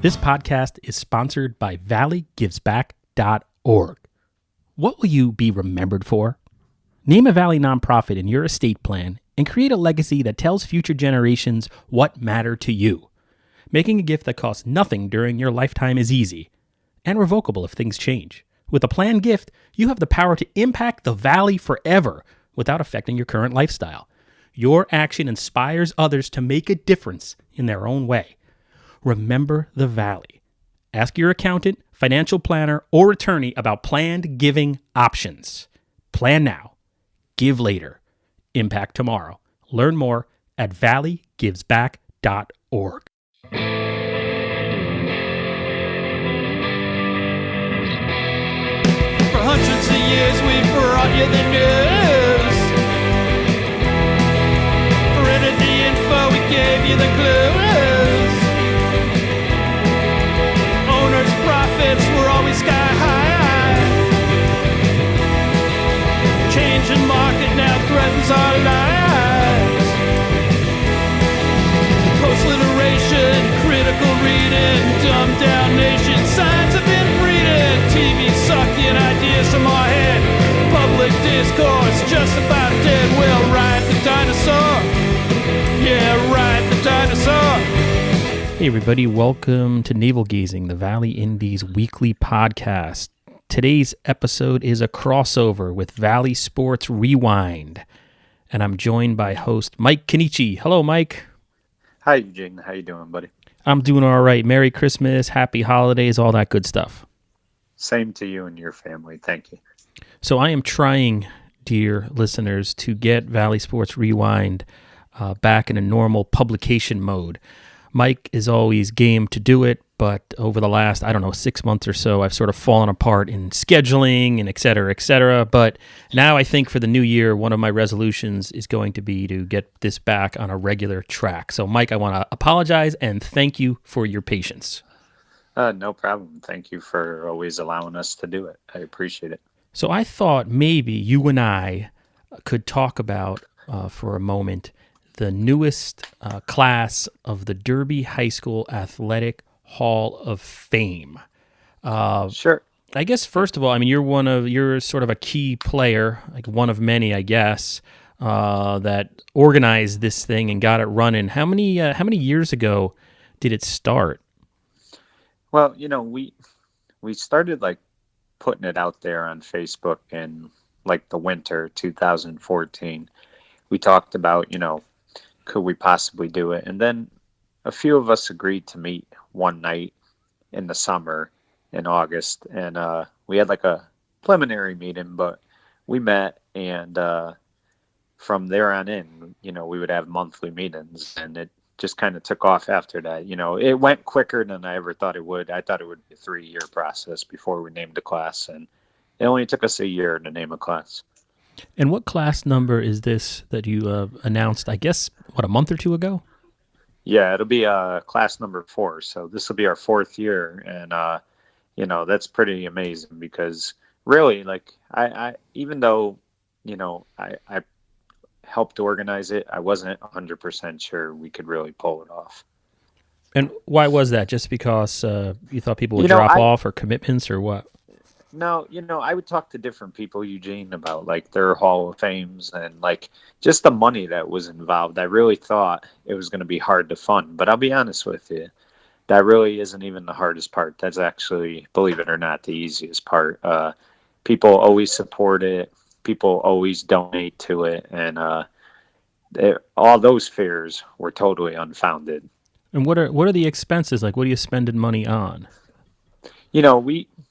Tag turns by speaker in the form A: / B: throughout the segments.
A: This podcast is sponsored by valleygivesback.org. What will you be remembered for? Name a Valley nonprofit in your estate plan and create a legacy that tells future generations what mattered to you. Making a gift that costs nothing during your lifetime is easy and revocable if things change. With a planned gift, you have the power to impact the Valley forever without affecting your current lifestyle. Your action inspires others to make a difference in their own way. Remember the Valley. Ask your accountant, financial planner, or attorney about planned giving options. Plan now. Give later. Impact tomorrow. Learn more at valleygivesback.org.
B: For hundreds of years we've brought you the news. Printed the info, we gave you the clues. Owners' profits were always sky high. Changing market now threatens our lives. Post-literation, critical reading, dumbed down nation, signs have been breeding. TV sucking ideas from our head. Public discourse just about dead. We'll ride the dinosaur. Yeah, ride the dinosaur.
A: Hey everybody, welcome to Navel Gazing, the Valley Indy's weekly podcast. Today's episode is a crossover with Valley Sports Rewind, and I'm joined by host Mike Cannici. Hello, Mike.
C: Hi, Eugene. How you doing, buddy?
A: I'm doing all right. Merry Christmas, happy holidays, all that good stuff.
C: Same to you and your family. Thank you.
A: So I am trying, dear listeners, to get Valley Sports Rewind back in a normal publication mode. Mike is always game to do it, but over the last, 6 months or so, I've sort of fallen apart in scheduling and et cetera, et cetera. But now I think for the new year, one of my resolutions is going to be to get this back on a regular track. So, Mike, I want to apologize and thank you for your patience.
C: No problem. Thank you for always allowing us to do it. I appreciate it.
A: So I thought maybe you and I could talk about, for a moment, the newest class of the Derby High School Athletic Hall of Fame.
C: Sure.
A: I guess first of all, you're sort of a key player, like one of many, I guess, that organized this thing and got it running. How many years ago did it start?
C: Well, we started putting it out there on Facebook in the winter 2014. We talked about, could we possibly do it? And then a few of us agreed to meet one night in the summer in August. And we had a preliminary meeting, but we met. And from there on in, we would have monthly meetings. And it just kind of took off after that. It went quicker than I ever thought it would. I thought it would be a 3-year process before we named a class. And it only took us a year to name a class.
A: And what class number is this that you announced, I guess, a month or two ago?
C: Yeah, it'll be class number 4. So this will be our 4th year. And, that's pretty amazing because really, I even though, I helped organize it, I wasn't 100% sure we could really pull it off.
A: And why was that? Just because you thought people would drop off or commitments or what?
C: No, I would talk to different people, Eugene, about their Hall of Fames and just the money that was involved. I really thought it was going to be hard to fund, but I'll be honest with you, that really isn't even the hardest part. That's actually, believe it or not, the easiest part. People always support it. People always donate to it, and all those fears were totally unfounded.
A: And what are the expenses? What are you spending money on?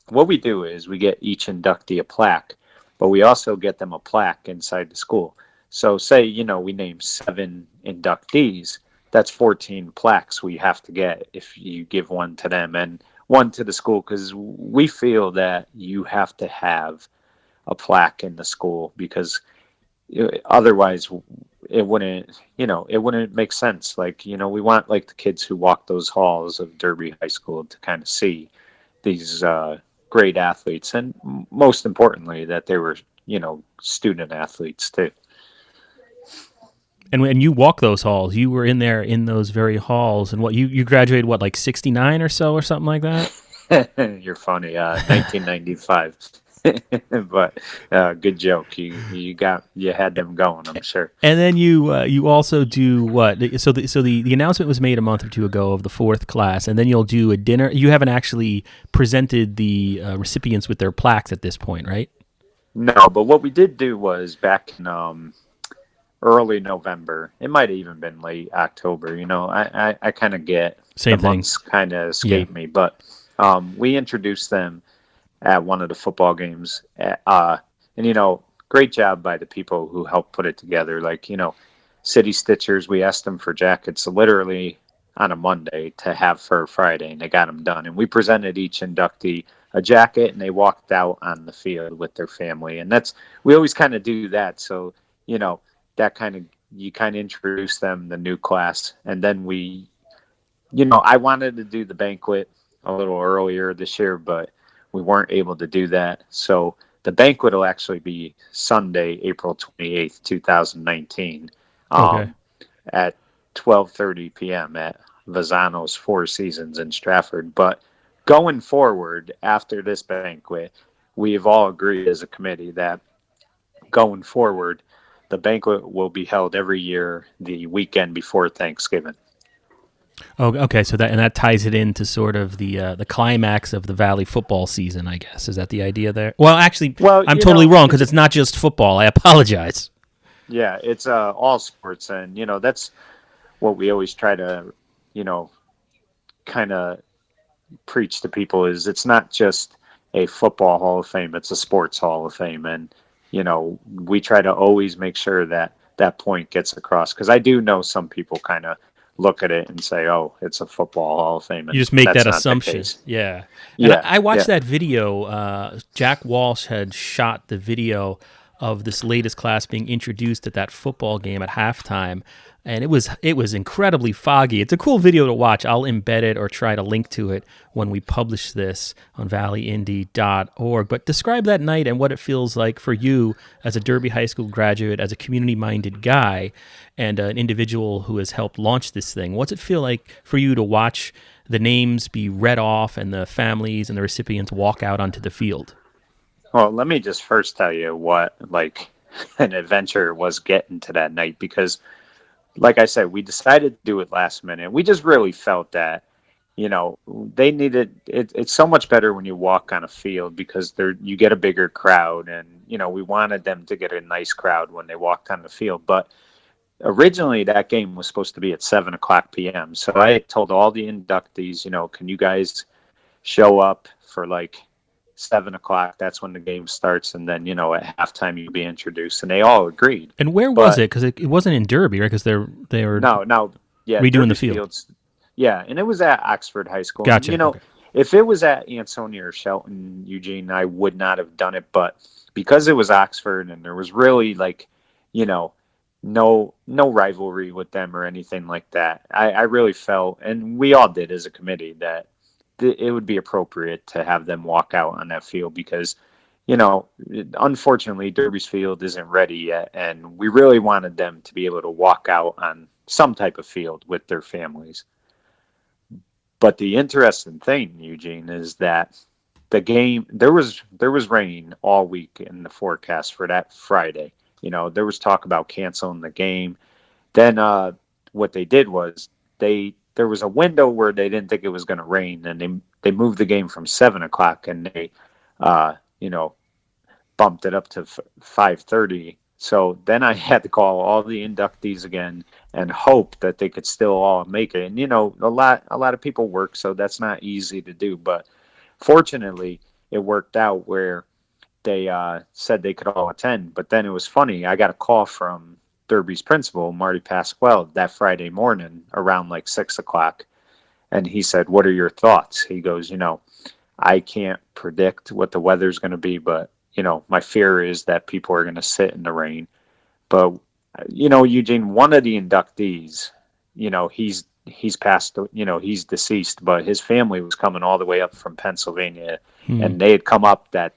C: What we do is we get each inductee a plaque, but we also get them a plaque inside the school. So say, we name 7 inductees, that's 14 plaques we have to get if you give one to them and one to the school, because we feel that you have to have a plaque in the school because otherwise it wouldn't make sense. We want the kids who walk those halls of Derby High School to kind of see these great athletes, and most importantly that they were student athletes too.
A: And when you walk those halls, you were in there in those very halls. And what you graduated, what, like 69 or so or something like that?
C: You're funny. 1995. But good joke. You had them going, I'm sure.
A: And then you also do what? So the announcement was made a month or two ago of the fourth class, and then you'll do a dinner. You haven't actually presented the recipients with their plaques at this point, right?
C: No, but what we did do was back in early November. It might have even been late October. I kind of get
A: Same
C: the
A: thing.
C: months kind of escape me, but we introduced them at one of the football games, and great job by the people who helped put it together. Like City Stitchers, we asked them for jackets literally on a Monday to have for Friday, and they got them done. And we presented each inductee a jacket, and they walked out on the field with their family. And we always kind of do that. So that you kind of introduce them the new class, and then I wanted to do the banquet a little earlier this year, but we weren't able to do that. So the banquet will actually be Sunday, April 28th, 2019, at 12:30 p.m. at Vazzano's Four Seasons in Stratford. But going forward, after this banquet, we've all agreed as a committee that going forward, the banquet will be held every year the weekend before Thanksgiving.
A: Oh, okay. So that ties it into sort of the climax of the Valley football season, I guess. Is that the idea there? Well, actually, I'm totally wrong because it's not just football. I apologize.
C: Yeah, it's all sports, and that's what we always try to, kind of preach to people is it's not just a football Hall of Fame; it's a sports Hall of Fame, and we try to always make sure that point gets across because I do know some people kind of look at it and say, "Oh, it's a football Hall of Fame." And
A: you just make that assumption. Yeah. And I watched that video. Jack Walsh had shot the video of this latest class being introduced at that football game at halftime, and it was incredibly foggy. It's a cool video to watch. I'll embed it or try to link to it when we publish this on valleyindy.org. But describe that night and what it feels like for you as a Derby High School graduate, as a community-minded guy, and an individual who has helped launch this thing. What's it feel like for you to watch the names be read off and the families and the recipients walk out onto the field?
C: Well, let me just first tell you what an adventure was getting to that night because, like I said, we decided to do it last minute. We just really felt that, they needed it. It's so much better when you walk on a field because you get a bigger crowd, and we wanted them to get a nice crowd when they walked on the field. But originally, that game was supposed to be at 7:00 p.m. So I told all the inductees, can you guys show up for 7:00? That's when the game starts, and then at halftime you'll be introduced, and they all agreed.
A: And where was it? Because it wasn't in Derby, right? Because they were redoing
C: Derby
A: the field.
C: Fields. Yeah, and it was at Oxford High School.
A: Gotcha.
C: And, if it was at Ansonia or Shelton, Eugene, I would not have done it. But because it was Oxford, and there was really no rivalry with them or anything like that, I really felt, and we all did as a committee, that it would be appropriate to have them walk out on that field because, unfortunately, Derby's field isn't ready yet, and we really wanted them to be able to walk out on some type of field with their families. But the interesting thing, Eugene, is that the game, there was rain all week in the forecast for that Friday. There was talk about canceling the game. Then what they did was there was a window where they didn't think it was going to rain, and they moved the game from 7:00, and they bumped it up to 5:30. So then I had to call all the inductees again and hope that they could still all make it. And a lot of people work, so that's not easy to do. But fortunately, it worked out where they said they could all attend. But then it was funny. I got a call from Derby's principal, Marty Pasquale, that Friday morning around 6:00. And he said, "What are your thoughts?" He goes, I can't predict what the weather's going to be, but, my fear is that people are going to sit in the rain. But, Eugene, one of the inductees, he's passed, he's deceased, but his family was coming all the way up from Pennsylvania, and they had come up that,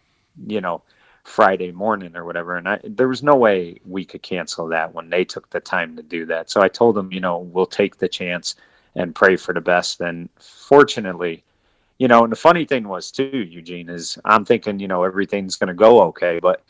C: Friday morning or whatever. And there was no way we could cancel that when they took the time to do that. So I told them, we'll take the chance and pray for the best. And fortunately, and the funny thing was too, Eugene, is I'm thinking, everything's going to go okay. But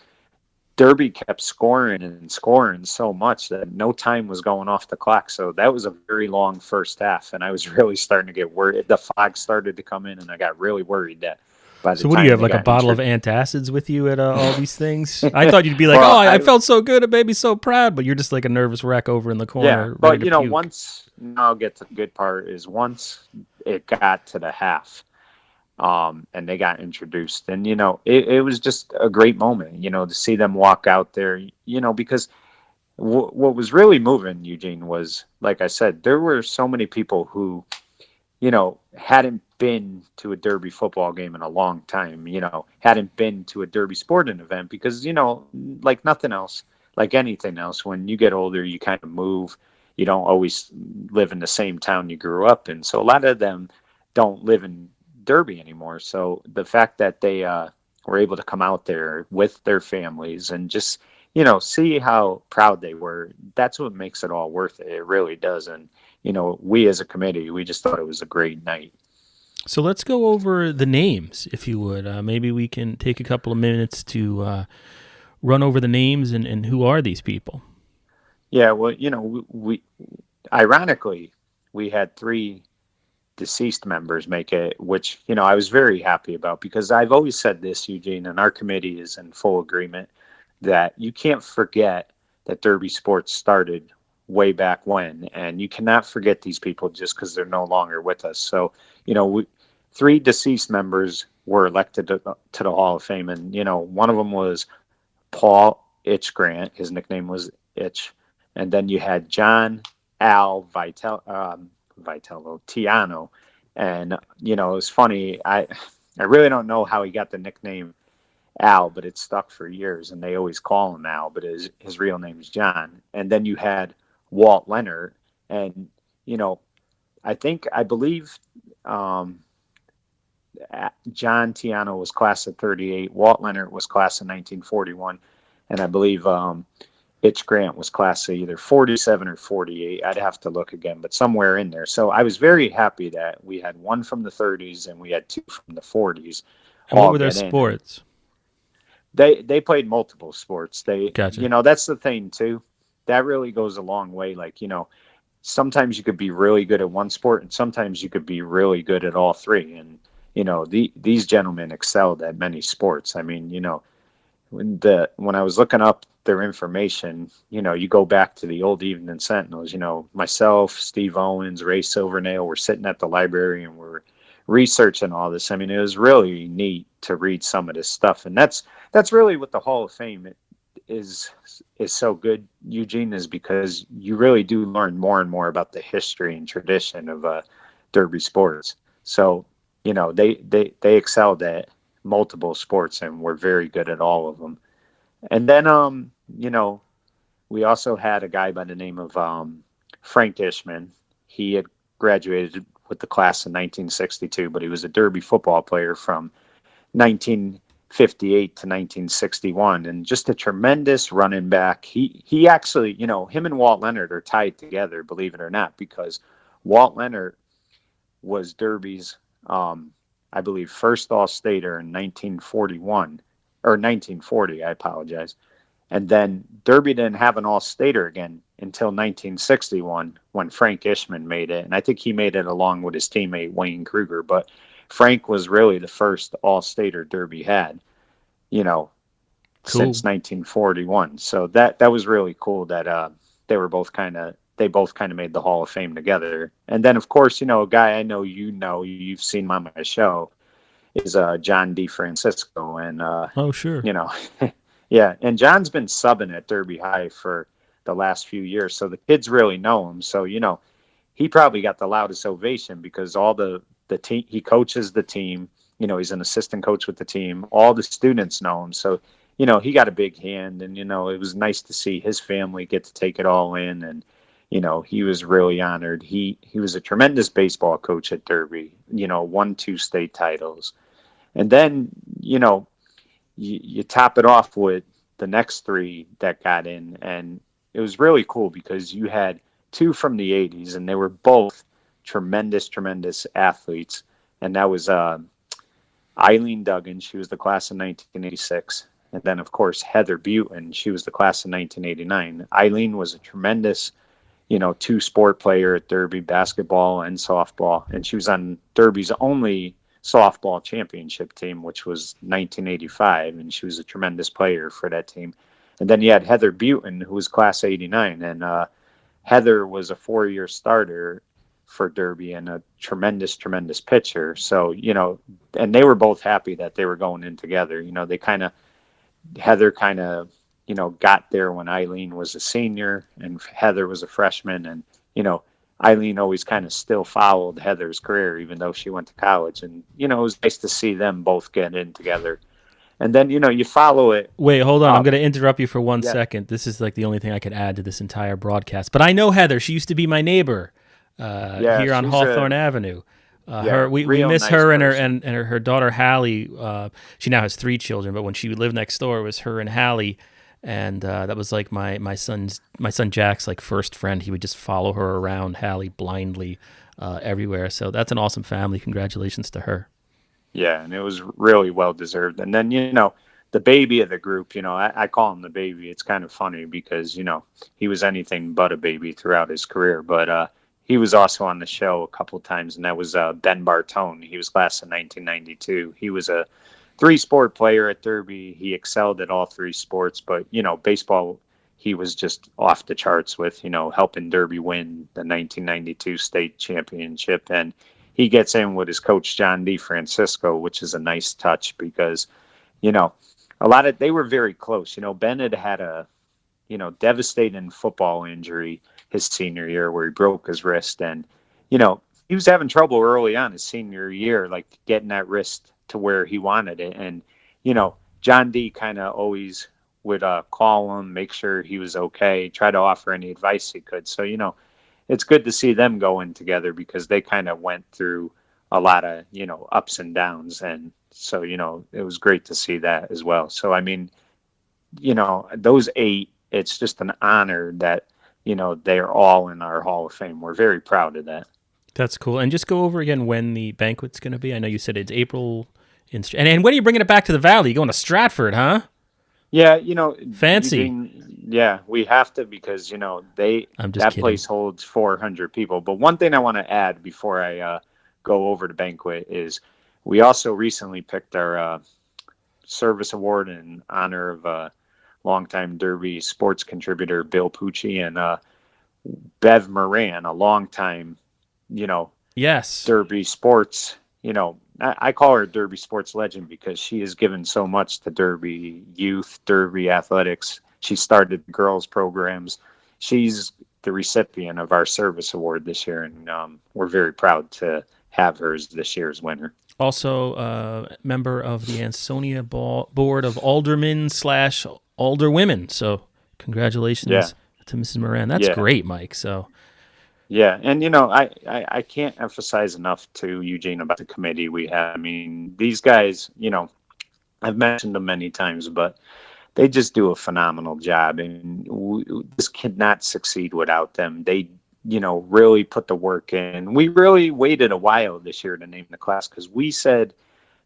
C: Derby kept scoring and scoring so much that no time was going off the clock. So that was a very long first half. And I was really starting to get worried. The fog started to come in, and I got really worried that by the
A: So what do
C: time
A: you have,
C: they
A: like a
C: got
A: bottle of antacids with you at all these things? I thought you'd be like,
C: Well,
A: I felt so good, it made me so proud. But you're just like a nervous wreck over in the corner.
C: Yeah,
A: ready
C: but
A: to puke.
C: now I'll get to the good part is once it got to the half, and they got introduced, and it was just a great moment, to see them walk out there, because what was really moving, Eugene, was, like I said, there were so many people who, hadn't been to a Derby football game in a long time, hadn't been to a Derby sporting event because, like nothing else, like anything else, when you get older, you kind of move. You don't always live in the same town you grew up in. So a lot of them don't live in Derby anymore. So the fact that they were able to come out there with their families and just, see how proud they were, that's what makes it all worth it. It really does. And, we as a committee, we just thought it was a great night.
A: So let's go over the names, if you would. Maybe we can take a couple of minutes to run over the names and who are these people?
C: Yeah, well, we ironically, we had 3 deceased members make it, which, I was very happy about, because I've always said this, Eugene, and our committee is in full agreement that you can't forget that Derby sports started way back when, and you cannot forget these people just because they're no longer with us. So, 3 deceased members were elected to the Hall of Fame, and, one of them was Paul Itch Grant. His nickname was Itch. And then you had John Al Vitello Tiano. And, it was funny. I really don't know how he got the nickname Al, but it stuck for years. And they always call him Al, but his real name is John. And then you had Walt Leonard. And, I believe John Tiano was class of 38. Walt Leonard was class of 1941. And I believe Itch Grant was class of either 47 or 48. I'd have to look again, but somewhere in there. So I was very happy that we had 1 from the 30s and we had 2 from the 40s.
A: And what were their sports?
C: They played multiple sports.
A: Gotcha.
C: That's the thing too. That really goes a long way. Like, sometimes you could be really good at one sport and sometimes you could be really good at all 3. And, these gentlemen excelled at many sports. I mean, when I was looking up their information, you go back to the old Evening Sentinels, myself, Steve Owens, Ray Silvernail, we're sitting at the library and we're researching all this. I mean, it was really neat to read some of this stuff. And that's really what the Hall of Fame is so good, Eugene, is because you really do learn more and more about the history and tradition of Derby sports. So, they excelled at multiple sports and were very good at all of them. And then, we also had a guy by the name of Frank Tishman. He had graduated with the class in 1962, but he was a Derby football player from 1958 to 1961, and just a tremendous running back. He actually, him and Walt Leonard are tied together, believe it or not, because Walt Leonard was Derby's, I believe, first All-Stater in 1941, or 1940, I apologize. And then Derby didn't have an All-Stater again until 1961 when Frank Ishman made it. And I think he made it along with his teammate Wayne Kruger. But Frank was really the first All-Stater Derby had, since 1941. So that was really cool that they both kind of made the Hall of Fame together. And then, of course, a guy I know you've seen him on my show is John DeFrancisco. And
A: oh, sure.
C: Yeah, and John's been subbing at Derby High for the last few years, so the kids really know him. So, he probably got the loudest ovation because all the team, he coaches the team, he's an assistant coach with the team. All the students know him. So, he got a big hand, and, it was nice to see his family get to take it all in. And, he was really honored. He was a tremendous baseball coach at Derby, won 2 state titles. And then, you top it off with the next three that got in, and it was really cool because you had two from the 80s, and they were both tremendous athletes. And that was Eileen Duggan. She was the class of 1986. And then, of course, Heather Butan. She was the class of 1989. Eileen was a tremendous, two-sport player at Derby, basketball and softball. And she was on Derby's only softball championship team, which was 1985. And she was a tremendous player for that team. And then you had Heather Butan, who was class 89. And Heather was a 4-year starter for Derby and a tremendous pitcher. So, and they were both happy that they were going in together. Heather kind of, got there when Eileen was a senior and Heather was a freshman. And, Eileen always kind of still followed Heather's career, even though she went to college. And, it was nice to see them both get in together. And then, you follow it.
A: Wait, hold on. I'm going to interrupt you for 1 second. This is like the only thing I could add to this entire broadcast. But I know Heather. She used to be my neighbor here on Hawthorne Avenue. We miss nice her and her daughter Hallie. She now has 3 children, but when she lived next door, it was her and Hallie, and that was like my son Jack's like first friend. He would just follow her around, Hallie, blindly everywhere. So that's an awesome family. Congratulations to her.
C: Yeah, and it was really well deserved. And then the baby of the group, I call him the baby. It's kind of funny because he was anything but a baby throughout his career, but he was also on the show a couple of times, and that was Ben Bartone. He was class of 1992. He was a 3-sport player at Derby. He excelled at all 3 sports, but, baseball, he was just off the charts with, helping Derby win the 1992 state championship. And he gets in with his coach, John DeFrancisco, which is a nice touch because, they were very close. Ben had a, devastating football injury his senior year where he broke his wrist, and he was having trouble early on his senior year, like getting that wrist to where he wanted it. And John D kind of always would call him, make sure he was okay, try to offer any advice he could. So it's good to see them going together because they kind of went through a lot of ups and downs, and so it was great to see that as well. So I mean, those 8, it's just an honor that they're all in our Hall of Fame. We're very proud of that.
A: That's cool. And just go over again when the banquet's going to be. I know you said it's April. And when are you bringing it back to the Valley? You going to Stratford, huh?
C: Yeah,
A: fancy.
C: We have to because that place holds 400 people. But one thing I want to add before I go over to Banquet is we also recently picked our service award in honor of longtime Derby sports contributor Bill Pucci and Bev Moran, a longtime,
A: yes,
C: Derby sports. I call her a Derby sports legend because she has given so much to Derby youth, Derby athletics. She started girls programs. She's the recipient of our service award this year, and we're very proud to have her as this year's winner.
A: Also, member of the Ansonia Board of Aldermen / Alderwomen. So congratulations to Mrs. Moran. That's great, Mike. So
C: yeah, and I can't emphasize enough to Eugene about the committee we have. I mean, these guys, I've mentioned them many times, but they just do a phenomenal job, and this cannot succeed without them. They really put the work in. We really waited a while this year to name the class because we said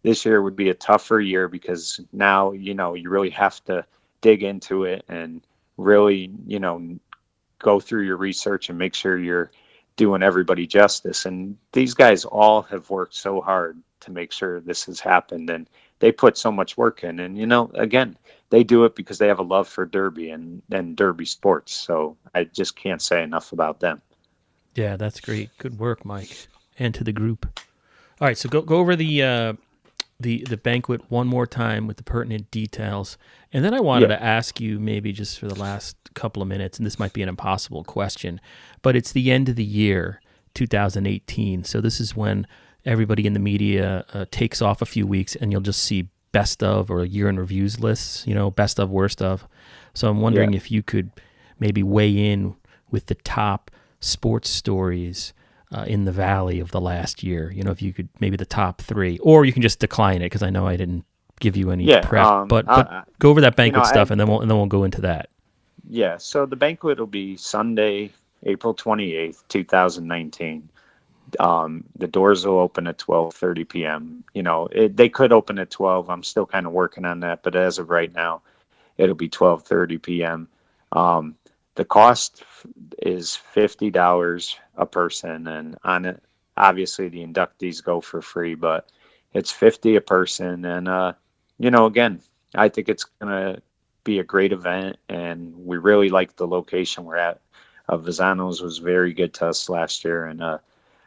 C: this year would be a tougher year because now, you really have to dig into it and really, go through your research and make sure you're doing everybody justice. And these guys all have worked so hard to make sure this has happened, and they put so much work in. And, again, they do it because they have a love for Derby and Derby sports. So I just can't say enough about them.
A: Yeah, that's great. Good work, Mike, and to the group. All right, so go over the banquet one more time with the pertinent details. And then I wanted to ask you maybe just for the last couple of minutes, and this might be an impossible question, but it's the end of the year, 2018. So this is when everybody in the media takes off a few weeks, and you'll just see best of or year in reviews lists, best of, worst of. So I'm wondering if you could maybe weigh in with the top sports stories in the Valley of the last year. If you could, maybe the top 3, or you can just decline it because I know I didn't give you any
C: Yeah,
A: prep, but go over that banquet stuff, and then we'll go into that.
C: Yeah, so the banquet will be Sunday, April 28th, 2019. The doors will open at 12:30 p.m. They could open at 12. I'm still kind of working on that, but as of right now, it'll be 12:30 p.m. The cost is $50 a person, and on it, obviously the inductees go for free, but it's $50 a person. And again, I think it's gonna be a great event, and we really like the location we're at. Vazano's was very good to us last year, and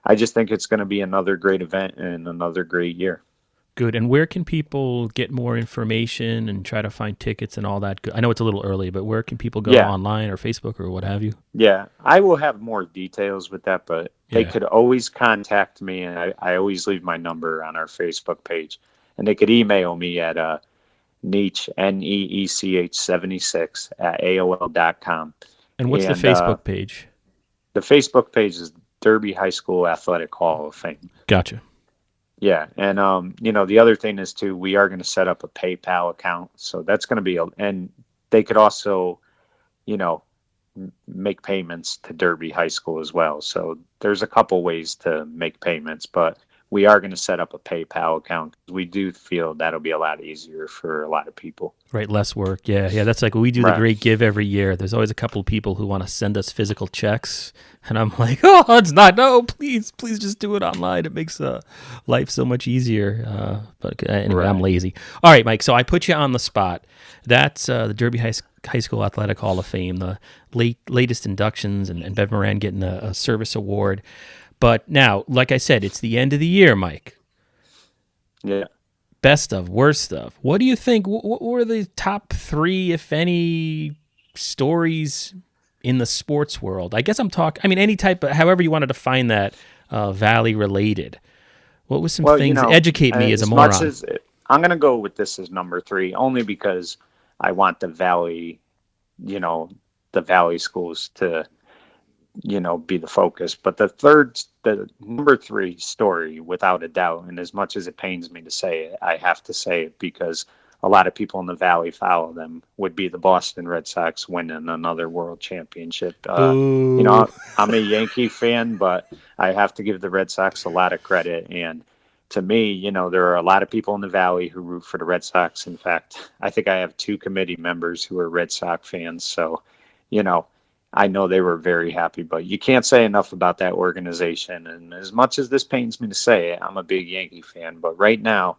C: I just think it's going to be another great event and another great year.
A: Good. And where can people get more information and try to find tickets and all that? I know it's a little early, but where can people go online or Facebook or what have you?
C: Yeah, I will have more details with that, but they could always contact me, and I always leave my number on our Facebook page. And they could email me at Neech, Neech 76 at AOL.com.
A: And what's the Facebook page?
C: The Facebook page is Derby High School Athletic Hall of Fame.
A: Gotcha.
C: Yeah, and the other thing is too, we are going to set up a PayPal account, so that's going to be, and they could also, make payments to Derby High School as well. So there's a couple ways to make payments, but we are going to set up a PayPal account. We do feel that'll be a lot easier for a lot of people.
A: Right, less work. Yeah. That's like we do the Great Give every year. There's always a couple of people who want to send us physical checks, and I'm like, oh, it's not. No, please just do it online. It makes life so much easier. But anyway, I'm lazy. All right, Mike. So I put you on the spot. That's the Derby High School Athletic Hall of Fame, the latest inductions, and Bev Moran getting a service award. But now, like I said, it's the end of the year, Mike.
C: Yeah.
A: Best of, worst of. What do you think? What were the top 3, if any, stories in the sports world? I guess I'm talking, any type of, however you want to define that, Valley related. What was some things? Educate me as a moron.
C: I'm going to go with this as number 3, only because I want the Valley, the Valley schools to, be the focus. But the number 3 story, without a doubt, and as much as it pains me to say it, I have to say it because a lot of people in the Valley follow them, would be the Boston Red Sox winning another world championship. I'm a Yankee fan, but I have to give the Red Sox a lot of credit. And to me, there are a lot of people in the Valley who root for the Red Sox. In fact, I think I have 2 committee members who are Red Sox fans. So, I know they were very happy, but you can't say enough about that organization. And as much as this pains me to say it, I'm a big Yankee fan. But right now,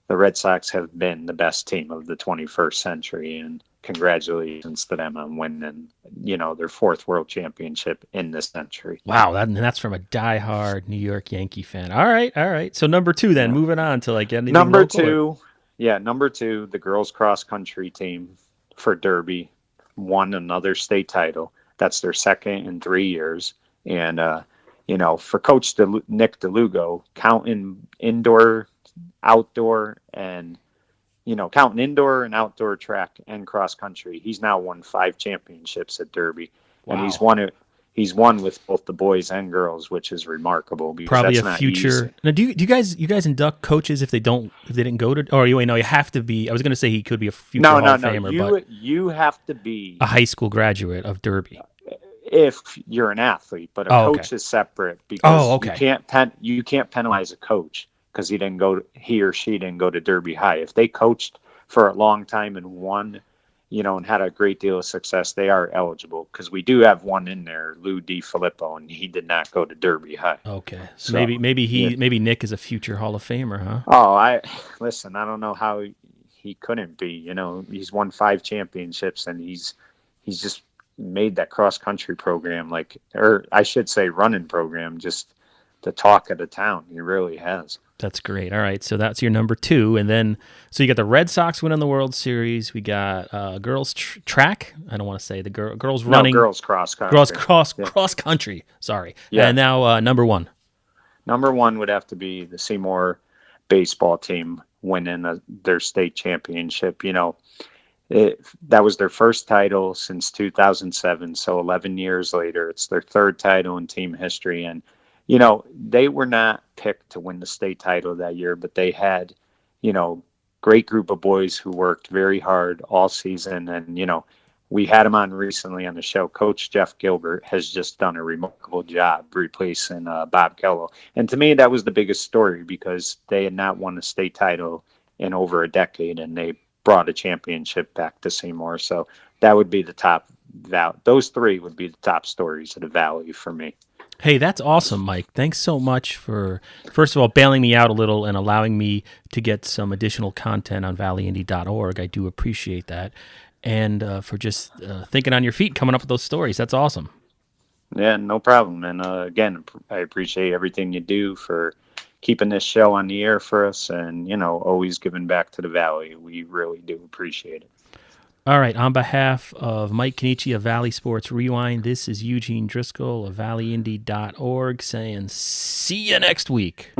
C: the Red Sox have been the best team of the 21st century. And congratulations to them on winning, their 4th world championship in this century.
A: Wow, that's from a diehard New York Yankee fan. All right. So number 2 then, moving on to anything
C: number
A: local,
C: 2, number 2, the girls cross country team for Derby won another state title. That's their 2nd in 3 years. And, for Coach Nick DeLugo, counting indoor, outdoor, and, counting indoor and outdoor track and cross country, he's now won 5 championships at Derby. Wow. And he's won with both the boys and girls, which is remarkable.
A: Probably a future. Easy. Now, do you guys induct coaches if they didn't go to? Or you have to be. I was going to say he could be a future Hall of Famer, but
C: you have to be
A: a high school graduate of Derby
C: if you're an athlete. But a coach is separate because you can't penalize a coach because he or she didn't go to Derby High. If they coached for a long time and won, and had a great deal of success, they are eligible, because we do have one in there, Ludi Filippo, and he did not go to Derby High.
A: Okay. So maybe Nick is a future Hall of Famer, huh?
C: Oh, I don't know how he couldn't be. He's won 5 championships, and he's just made that cross country program, or I should say running program, just the talk of the town. He really has.
A: That's great. All right, so that's your number 2, and then so you got the Red Sox winning the World Series. We got girls track. I don't want to say the girls running.
C: No, girls cross country.
A: Cross country. Sorry.
C: Yeah.
A: And now number 1.
C: Number 1 would have to be the Seymour baseball team winning their state championship. That was their first title since 2007. So 11 years later, it's their 3rd title in team history. And they were not picked to win the state title that year, but they had, great group of boys who worked very hard all season. And, we had him on recently on the show. Coach Jeff Gilbert has just done a remarkable job replacing Bob Kello. And to me, that was the biggest story because they had not won a state title in over a decade, and they brought a championship back to Seymour. So that would be the top. Those three would be the top stories of the Valley for me.
A: Hey, that's awesome, Mike. Thanks so much for, first of all, bailing me out a little and allowing me to get some additional content on valleyindy.org. I do appreciate that. And for just thinking on your feet, coming up with those stories. That's awesome.
C: Yeah, no problem. And again, I appreciate everything you do for keeping this show on the air for us and, always giving back to the Valley. We really do appreciate it.
A: All right. On behalf of Mike Cannici of Valley Sports Rewind, this is Eugene Driscoll of valleyindy.org saying see you next week.